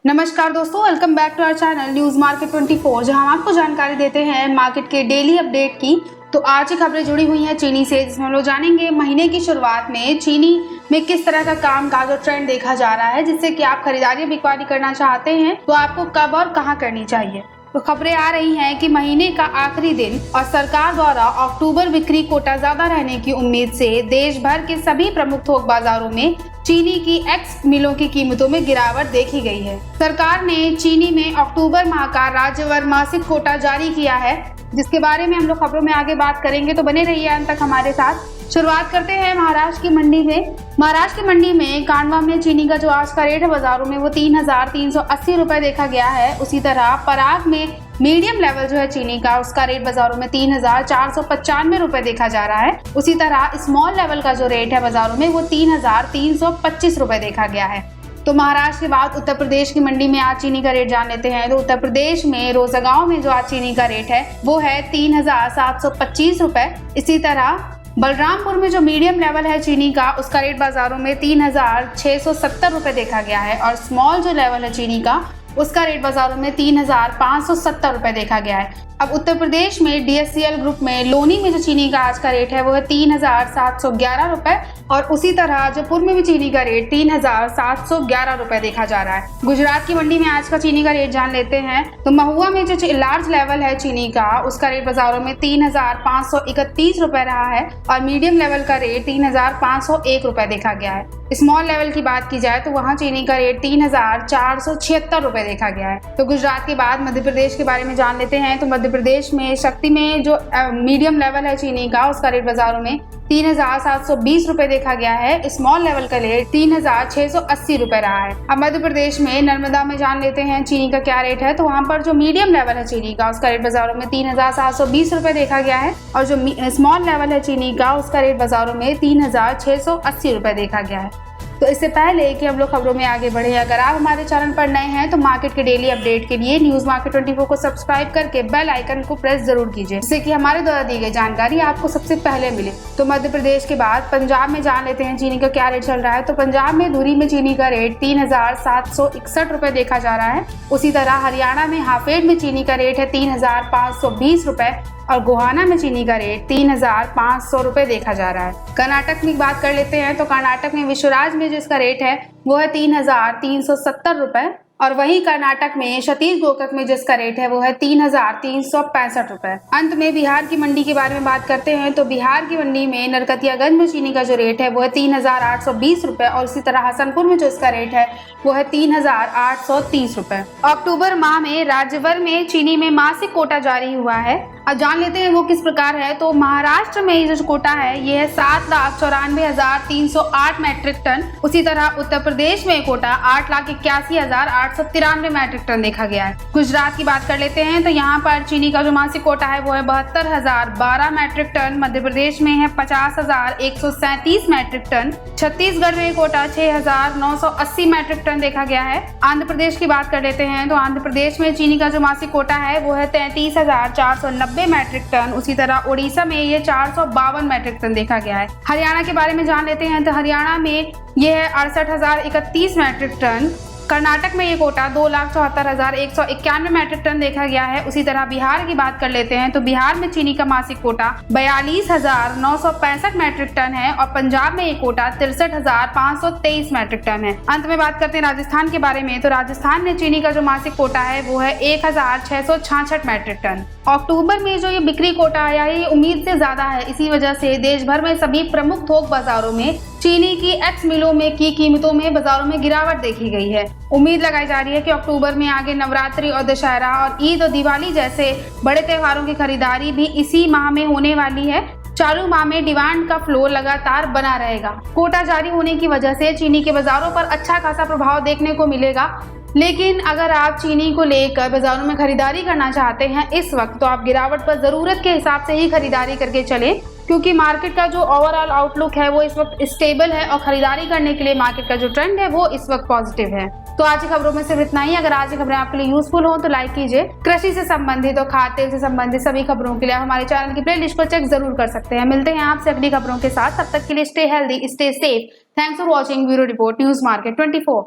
नमस्कार दोस्तों, welcome back to our channel news market 24, जहां हम आपको जानकारी देते हैं मार्केट के डेली अपडेट की। तो आज की खबरें जुड़ी हुई हैं चीनी से, जिसमें हम लोग जानेंगे महीने की शुरुआत में चीनी में किस तरह का कामकाज और ट्रेंड देखा जा रहा है, जिससे कि आप खरीदारी बिक्री करना चाहते हैं तो आपको कब और कहां करनी चाहिए। तो खबरें आ रही हैं कि महीने का आखिरी दिन और सरकार द्वारा अक्टूबर बिक्री कोटा ज्यादा रहने की उम्मीद से देश भर के सभी प्रमुख थोक बाजारों में चीनी की एक्स मिलों की कीमतों में गिरावट देखी गई है। सरकार ने चीनी में अक्टूबर माह का राज्यवार मासिक कोटा जारी किया है, जिसके बारे में हम लोग खबरों में आगे बात करेंगे, तो बने रहिए अंत तक हमारे साथ। शुरुआत करते हैं महाराष्ट्र की मंडी में। महाराष्ट्र की मंडी में कांडवा में चीनी का जो आज का रेट है बाजारों में वो 3,380 रुपए देखा गया है। उसी तरह पराग में मीडियम लेवल जो है चीनी का, उसका रेट बाजारों में 3,495 रुपए देखा जा रहा है। उसी तरह स्मॉल लेवल का जो रेट है बाजारों में वो 3,325 रुपए देखा गया है। तो महाराष्ट्र के बाद उत्तर प्रदेश की मंडी में आज चीनी का रेट जान लेते हैं। तो उत्तर प्रदेश में रोजगांव में जो आज चीनी का रेट है वो है 3,725 रुपए। इसी तरह बलरामपुर में जो मीडियम लेवल है चीनी का, उसका रेट बाजारों में 3,670 रुपए देखा गया है। और स्मॉल जो लेवल है चीनी का, उसका रेट बाजारों में 3,570 रुपए देखा गया है। अब उत्तर प्रदेश में DSCL ग्रुप में लोनी में जो चीनी का आज का रेट है वो है 3,711 रुपए। और उसी तरह जयपुर में भी चीनी का रेट 3,711 रुपए देखा जा रहा है। गुजरात की मंडी में आज का चीनी का रेट जान लेते हैं। तो महुआ में जो लार्ज लेवल है चीनी का, उसका रेट बाजारों में 3,531 रुपए रहा है। और मीडियम लेवल का रेट 3,501 रुपए देखा गया है। स्मॉल लेवल की बात की जाए तो वहाँ चीनी का रेट 3,476 रुपए देखा गया है। तो गुजरात के बाद मध्य प्रदेश के बारे में जान लेते हैं। तो मध्य प्रदेश में शक्ति में जो मीडियम लेवल है चीनी का, उसका रेट बाजारों में 3,720 रुपए देखा गया है। स्मॉल लेवल का रेट 3,680 रुपए रहा है। अब मध्य प्रदेश में नर्मदा में जान लेते हैं चीनी का क्या रेट है। तो वहाँ पर जो मीडियम लेवल है चीनी का, उसका रेट बाजारों में 3,720 रुपए देखा गया है। और जो स्मॉल लेवल है चीनी का, उसका रेट बाजारों में 3,680 रुपए देखा गया है। तो इससे पहले कि हम लोग खबरों में आगे बढ़े, अगर आप हमारे चैनल पर नए हैं तो मार्केट के डेली अपडेट के लिए न्यूज मार्केट 24 को सब्सक्राइब करके बेल आइकन को प्रेस जरूर कीजिए, जिससे कि हमारे द्वारा दी गई जानकारी आपको सबसे पहले मिले। तो मध्य प्रदेश के बाद पंजाब में जान लेते हैं चीनी का क्या रेट चल रहा है। तो पंजाब में धुरी में चीनी का रेट 3,761 रुपए देखा जा रहा है। उसी तरह हरियाणा में हाफेड में चीनी का रेट है 3,520 रुपए। और गोहाना में चीनी का रेट 3,500 रुपए देखा जा रहा है। कर्नाटक की बात कर लेते हैं। तो कर्नाटक में विश्वराज में जो इसका रेट है वो है 3,370 रुपए। और वहीं कर्नाटक में सतीश गोकक में जिसका रेट है वो है 3,365 रुपए। अंत में बिहार की मंडी के बारे में बात करते हैं। तो बिहार की मंडी में नरकटियागंज में चीनी का जो रेट है वो है 3,820 रुपए। और इसी तरह हसनपुर में जो इसका रेट है वो है 3,830 रुपए। अक्टूबर माह में राज्यभर में चीनी में मासिक कोटा जारी हुआ है। अब जान लेते हैं वो किस प्रकार है। तो महाराष्ट्र में जो कोटा है ये है 7,94,308 मैट्रिक टन। उसी तरह उत्तर प्रदेश में कोटा 8,81,893 मैट्रिक टन देखा गया है। गुजरात की बात कर लेते हैं। तो यहाँ पर चीनी का जो मासिक कोटा है वो है 72,012 मैट्रिक टन। मध्य प्रदेश में है 50,137 मैट्रिक टन। छत्तीसगढ़ में कोटा 6,980 मैट्रिक टन देखा गया है। आंध्र प्रदेश की बात कर लेते हैं। तो आंध्र प्रदेश में चीनी का जो मासिक कोटा है वो है 33,490 मैट्रिक टन। उसी तरह उड़ीसा में ये 452 मैट्रिक टन देखा गया है। हरियाणा के बारे में जान लेते हैं। तो हरियाणा में ये है 68,031 मैट्रिक टन। कर्नाटक में ये कोटा 2,74,191 मैट्रिक टन देखा गया है। उसी तरह बिहार की बात कर लेते हैं। तो बिहार में चीनी का मासिक कोटा 42,965 मैट्रिक टन है। और पंजाब में ये कोटा 63,523 मैट्रिक टन है। अंत में बात करते हैं राजस्थान के बारे में। तो राजस्थान में चीनी का जो मासिक कोटा है वो है 1,666 मैट्रिक टन। अक्टूबर में जो ये बिक्री कोटा आया है ये उम्मीद से ज्यादा है। इसी वजह से देश भर में सभी प्रमुख थोक बाजारों में चीनी की एक्स मिलों में की कीमतों में बाजारों में गिरावट देखी गई है। उम्मीद लगाई जा रही है कि अक्टूबर में आगे नवरात्रि और दशहरा और ईद और दिवाली जैसे बड़े त्योहारों की खरीदारी भी इसी माह में होने वाली है। चालू माह में डिमांड का फ्लो लगातार बना रहेगा। कोटा जारी होने की वजह से चीनी के बाजारों पर अच्छा खासा प्रभाव देखने को मिलेगा। लेकिन अगर आप चीनी को लेकर बाजारों में खरीदारी करना चाहते हैं इस वक्त, तो आप गिरावट पर जरूरत के हिसाब से ही खरीदारी करके चलें, क्योंकि मार्केट का जो ओवरऑल आउटलुक है वो इस वक्त स्टेबल है। और खरीदारी करने के लिए मार्केट का जो ट्रेंड है वो इस वक्त पॉजिटिव है। तो आज की खबरों में सिर्फ इतना ही। अगर आज की खबरें आपके लिए यूजफुल हो तो लाइक कीजिए। कृषि से संबंधित और खाद्य तेल से संबंधित सभी खबरों के लिए हमारे चैनल की प्लेलिस्ट को चेक जरूर कर सकते हैं। मिलते हैं आपसे अगली खबरों के साथ। तब तक के लिए stay healthy, stay safe. Thanks for watching bureau report news market 24।